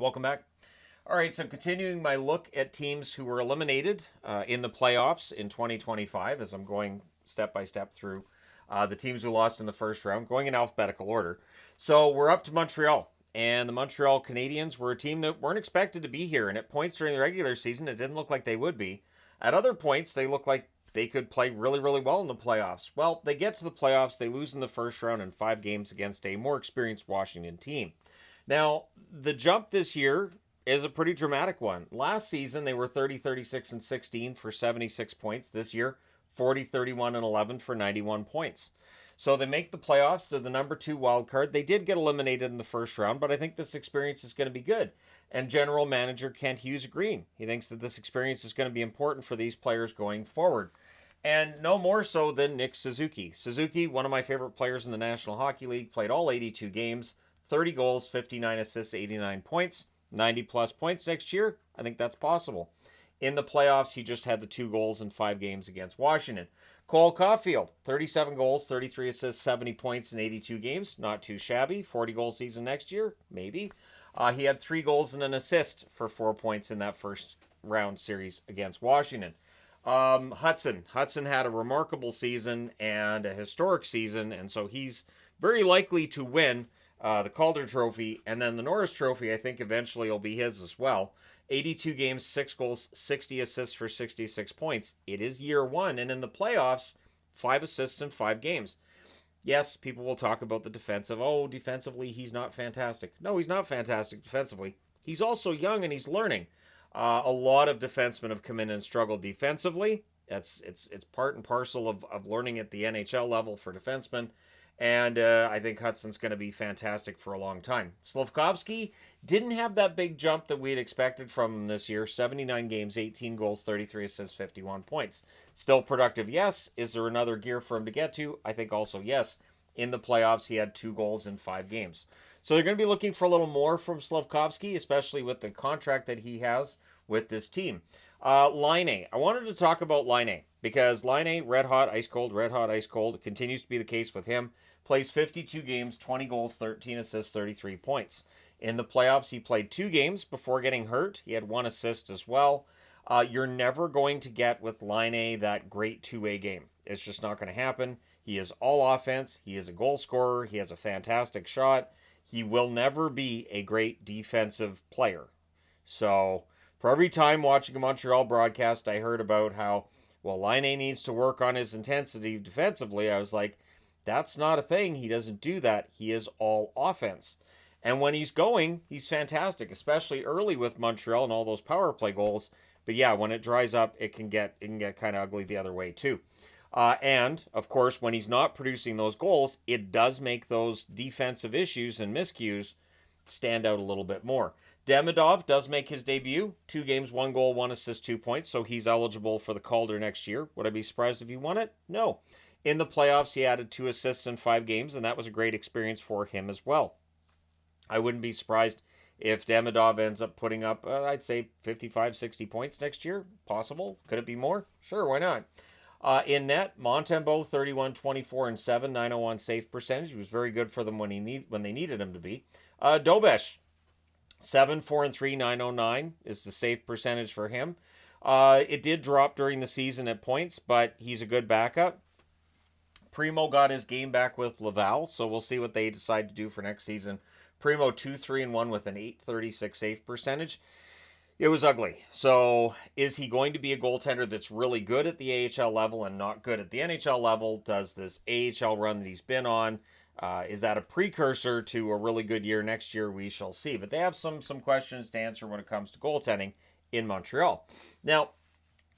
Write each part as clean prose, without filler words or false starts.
Welcome back. All right, so continuing my look at teams who were eliminated in the playoffs in 2025, as I'm going step by step through the teams who lost in the first round, going in alphabetical order. So we're up to Montreal, and the Montreal Canadiens were a team that weren't expected to be here, and at points during the regular season, it didn't look like they would be. At other points, they looked like they could play really, really well in the playoffs. Well, they get to the playoffs, they lose in the first round in 5 games against a more experienced Washington team. Now, the jump this year is a pretty dramatic one. Last season, they were 30, 36, and 16 for 76 points. This year, 40, 31, and 11 for 91 points. So they make the playoffs. They're the number 2 wild card. They did get eliminated in the first round, but I think this experience is going to be good. And general manager Kent Hughes agreeing. He thinks that this experience is going to be important for these players going forward. And no more so than Nick Suzuki. Suzuki, one of my favorite players in the National Hockey League, played all 82 games, 30 goals, 59 assists, 89 points, 90 plus points next year. I think that's possible. In the playoffs, he just had the 2 goals in 5 games against Washington. Cole Caulfield, 37 goals, 33 assists, 70 points in 82 games. Not too shabby. 40 goal season next year, maybe. He had 3 goals and an assist for 4 points in that first round series against Washington. Hudson had a remarkable season and a historic season, and so he's very likely to win the Calder Trophy, and then the Norris Trophy, I think eventually will be his as well. 82 games, 6 goals, 60 assists for 66 points. It is year 1, and in the playoffs, 5 assists in 5 games. Yes, people will talk about the defensive. Oh, defensively, he's not fantastic. No, he's not fantastic defensively. He's also young and he's learning. A lot of defensemen have come in and struggled defensively. It's part and parcel of learning at the NHL level for defensemen. And I think Hudson's going to be fantastic for a long time. Slavkovsky didn't have that big jump that we had expected from him this year. 79 games, 18 goals, 33 assists, 51 points. Still productive, yes. Is there another gear for him to get to? I think also yes. In the playoffs, he had 2 goals in 5 games. So they're going to be looking for a little more from Slavkovsky, especially with the contract that he has with this team. Laine. I wanted to talk about Laine because Laine, red hot, ice cold, red hot, ice cold. It continues to be the case with him. Plays 52 games, 20 goals, 13 assists, 33 points. In the playoffs, he played 2 games before getting hurt. He had 1 assist as well. You're never going to get with Laine that great two-way game. It's just not going to happen. He is all offense. He is a goal scorer. He has a fantastic shot. He will never be a great defensive player. So, for every time watching a Montreal broadcast, I heard about how, well, Laine needs to work on his intensity defensively. I was like, that's not a thing. He doesn't do that. He is all offense. And when he's going, he's fantastic, especially early with Montreal and all those power play goals. But yeah, when it dries up, it can get kind of ugly the other way too. And of course, when he's not producing those goals, it does make those defensive issues and miscues stand out a little bit more. Demidov does make his debut. 2 games, 1 goal, 1 assist, 2 points. So he's eligible for the Calder next year. Would I be surprised if he won it? No. In the playoffs, he added 2 assists in 5 games, and that was a great experience for him as well. I wouldn't be surprised if Demidov ends up putting up, I'd say, 55, 60 points next year. Possible. Could it be more? Sure, why not? In net, Montembeault, 31, 24, and 7, 901 save percentage. He was very good for them when they needed him to be. Dobesh, 7, 4, and 3, 909 is the save percentage for him. It did drop during the season at points, but he's a good backup. Primo got his game back with Laval, so we'll see what they decide to do for next season. Primo 2, 3, and 1 with an 836 save percentage. It was ugly. So is he going to be a goaltender that's really good at the AHL level and not good at the NHL level? Does this AHL run that he's been on, is that a precursor to a really good year next year? We shall see. But they have some questions to answer when it comes to goaltending in Montreal. Now,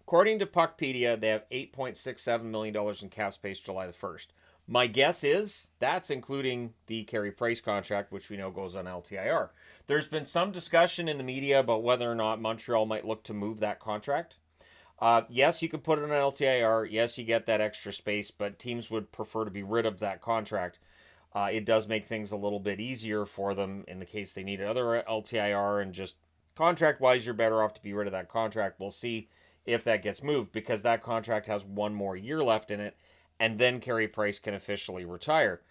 according to Puckpedia, they have $8.67 million in cap space July the 1st. My guess is that's including the Carey Price contract, which we know goes on LTIR. There's been some discussion in the media about whether or not Montreal might look to move that contract. Yes, you could put it on LTIR. Yes, you get that extra space, but teams would prefer to be rid of that contract. It does make things a little bit easier for them in the case they need another LTIR, and just contract-wise, you're better off to be rid of that contract. We'll see if that gets moved, because that contract has 1 more year left in it, and then Carey Price can officially retire.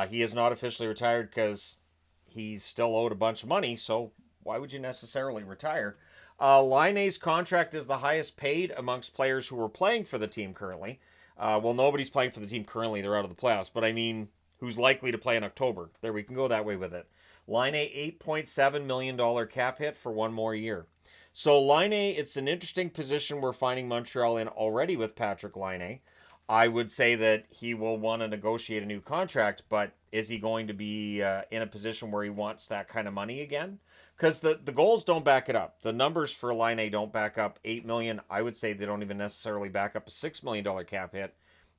He is not officially retired because he's still owed a bunch of money, so why would you necessarily retire? Laine's contract is the highest paid amongst players who are playing for the team currently. Well, nobody's playing for the team currently. They're out of the playoffs. But I mean, who's likely to play in October? There, we can go that way with it. Laine, $8.7 million cap hit for 1 more year. So Laine, it's an interesting position we're finding Montreal in already with Patrick Laine. I would say that he will want to negotiate a new contract, but is he going to be in a position where he wants that kind of money again? Because the goals don't back it up. The numbers for Laine don't back up $8 million. I would say they don't even necessarily back up a $6 million cap hit,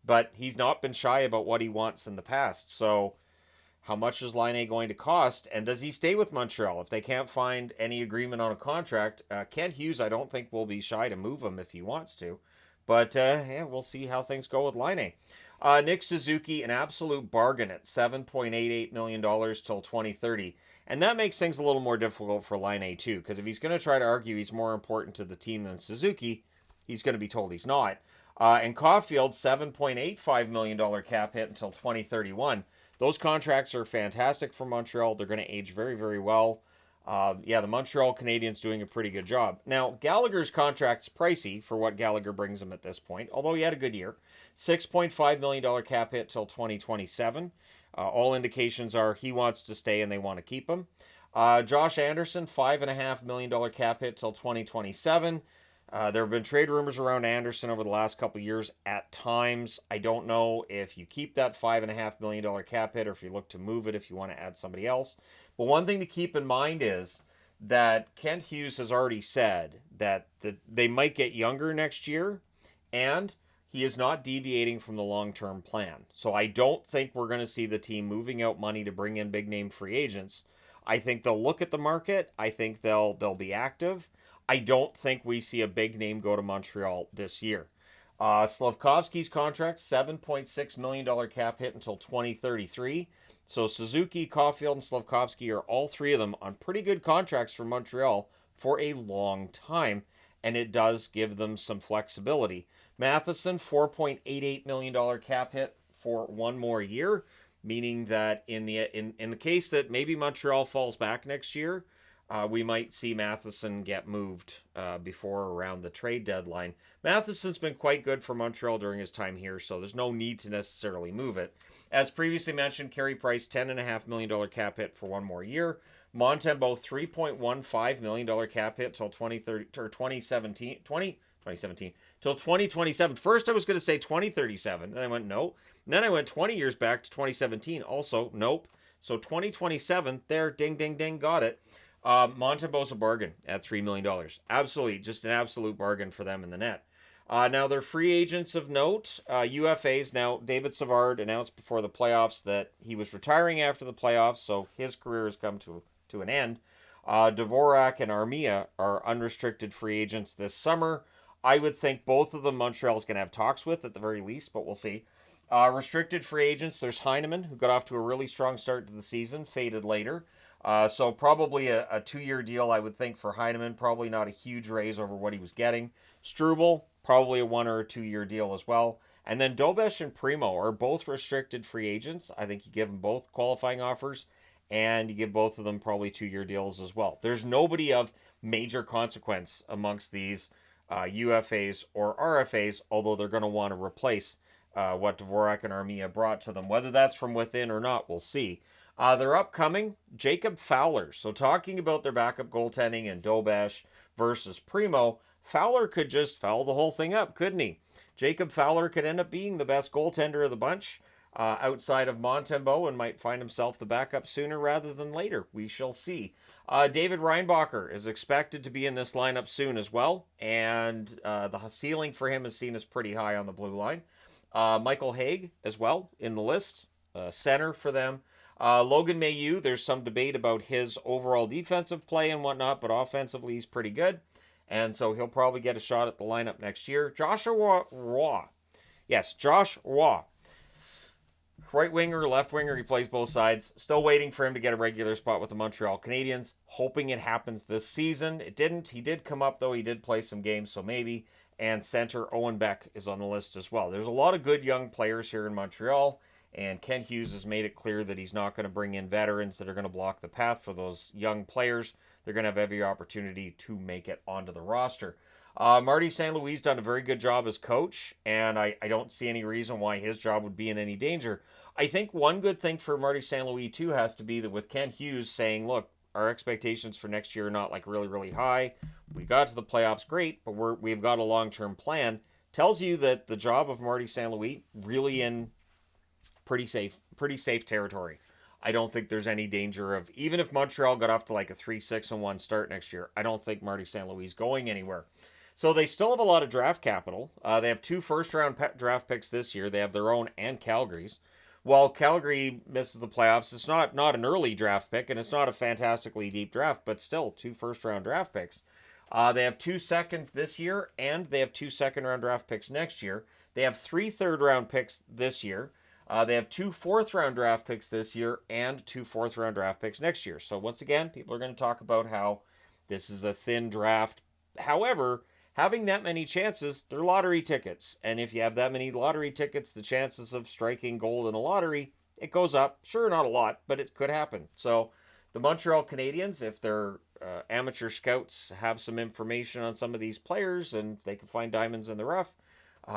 but he's not been shy about what he wants in the past. So how much is Laine going to cost, and does he stay with Montreal? If they can't find any agreement on a contract, Kent Hughes, I don't think will be shy to move him if he wants to. But yeah, we'll see how things go with Laine. Nick Suzuki, an absolute bargain at $7.88 million till 2030. And that makes things a little more difficult for Laine too, because if he's going to try to argue he's more important to the team than Suzuki, he's going to be told he's not. And Caulfield, $7.85 million cap hit until 2031. Those contracts are fantastic for Montreal. They're going to age very, very well. Yeah, the Montreal Canadiens doing a pretty good job. Now, Gallagher's contract's pricey for what Gallagher brings him at this point, although he had a good year. $6.5 million cap hit till 2027. All indications are he wants to stay and they want to keep him. Josh Anderson, $5.5 million cap hit till 2027. There have been trade rumors around Anderson over the last couple of years at times. I don't know if you keep that $5.5 million cap hit or if you look to move it if you want to add somebody else. But one thing to keep in mind is that Kent Hughes has already said that they might get younger next year, and he is not deviating from the long-term plan. So I don't think we're going to see the team moving out money to bring in big-name free agents. I think they'll look at the market. I think they'll be active. I don't think we see a big name go to Montreal this year. Slavkovsky's contract, $7.6 million cap hit until 2033. So Suzuki, Caulfield, and Slavkovsky are all three of them on pretty good contracts for Montreal for a long time, and it does give them some flexibility. Matheson, $4.88 million cap hit for 1 more year, meaning that in the case that maybe Montreal falls back next year, we might see Matheson get moved before around the trade deadline. Matheson's been quite good for Montreal during his time here, so there's no need to necessarily move it. As previously mentioned, Carey Price, $10.5 million cap hit for 1 more year. Montembeault, $3.15 million cap hit till 2017, till 2027. First I was going to say 2037, then I went no. And then I went 20 years back to 2017, also nope. So 2027, there, ding, ding, ding, got it. Montembeault's a bargain at $3 million. Absolutely, just an absolute bargain for them in the net. Now, they're free agents of note. UFAs. Now, David Savard announced before the playoffs that he was retiring after the playoffs, so his career has come to an end. Dvorak and Armia are unrestricted free agents this summer. I would think both of them Montreal's going to have talks with at the very least, but we'll see. Restricted free agents, there's Heineman, who got off to a really strong start to the season, faded later. So probably a 2-year deal, I would think, for Heineman. Probably not a huge raise over what he was getting. Struble, probably a 1 or a 2-year deal as well. And then Dobesh and Primo are both restricted free agents. I think you give them both qualifying offers, and you give both of them probably 2-year deals as well. There's nobody of major consequence amongst these UFAs or RFAs, although they're going to want to replace what Dvorak and Armia brought to them. Whether that's from within or not, we'll see. They're upcoming, Jacob Fowler. So talking about their backup goaltending and Dobesh versus Primo, Fowler could just foul the whole thing up, couldn't he? Jacob Fowler could end up being the best goaltender of the bunch outside of Montembeault and might find himself the backup sooner rather than later. We shall see. David Reinbacher is expected to be in this lineup soon as well, and the ceiling for him is seen as pretty high on the blue line. Michael Haig as well in the list, center for them. Logan Mailloux, there's some debate about his overall defensive play and whatnot, but offensively he's pretty good. And so he'll probably get a shot at the lineup next year. Joshua Roy. Yes, Josh Roy. Right winger, left winger, he plays both sides. Still waiting for him to get a regular spot with the Montreal Canadiens. Hoping it happens this season. It didn't. He did come up, though. He did play some games, so maybe. And center Owen Beck is on the list as well. There's a lot of good young players here in Montreal. And Kent Hughes has made it clear that he's not going to bring in veterans that are going to block the path for those young players. they're going to have every opportunity to make it onto the roster. Marty St. Louis done a very good job as coach, and I don't see any reason why his job would be in any danger. I think one good thing for Marty St. Louis, too, has to be that with Ken Hughes saying, look, our expectations for next year are not like really, really high. We got to the playoffs, great, but we've got a long-term plan. Tells you that the job of Marty St. Louis really in pretty safe territory. I don't think there's any danger of, even if Montreal got off to like a 3-6-1 start next year, I don't think Marty St. Louis is going anywhere. So they still have a lot of draft capital. They have 2 first-round draft picks this year. They have their own and Calgary's. While Calgary misses the playoffs, it's not an early draft pick, and it's not a fantastically deep draft, but still 2 first-round draft picks. They have 2 seconds this year, and they have 2 second-round draft picks next year. They have 3 third-round picks this year. They have 2 fourth-round draft picks this year and 2 fourth-round draft picks next year. So once again, people are going to talk about how this is a thin draft. However, having that many chances, they're lottery tickets. And if you have that many lottery tickets, the chances of striking gold in a lottery, it goes up. Sure, not a lot, but it could happen. So the Montreal Canadiens, if their amateur scouts have some information on some of these players and they can find diamonds in the rough,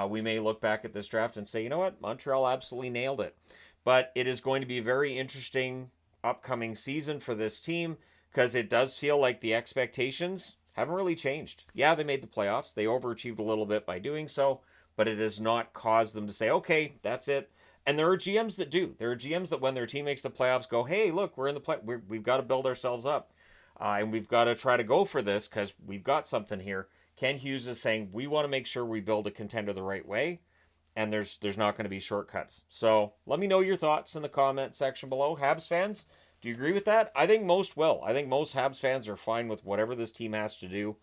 we may look back at this draft and say, you know what, Montreal absolutely nailed it. But it is going to be a very interesting upcoming season for this team because it does feel like the expectations haven't really changed. Yeah, they made the playoffs. They overachieved a little bit by doing so, but it has not caused them to say, okay, that's it. And there are GMs that do. There are GMs that when their team makes the playoffs go, hey, look, we're in the play. We've got to build ourselves up. And we've got to try to go for this because we've got something here. Ken Hughes is saying we want to make sure we build a contender the right way, and there's not going to be shortcuts. So let me know your thoughts in the comment section below. Habs fans, do you agree with that? I think most will. I think most Habs fans are fine with whatever this team has to do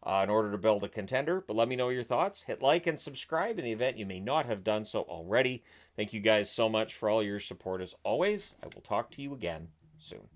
in order to build a contender. But let me know your thoughts. Hit like and subscribe in the event you may not have done so already. Thank you guys so much for all your support as always. I will talk to you again soon.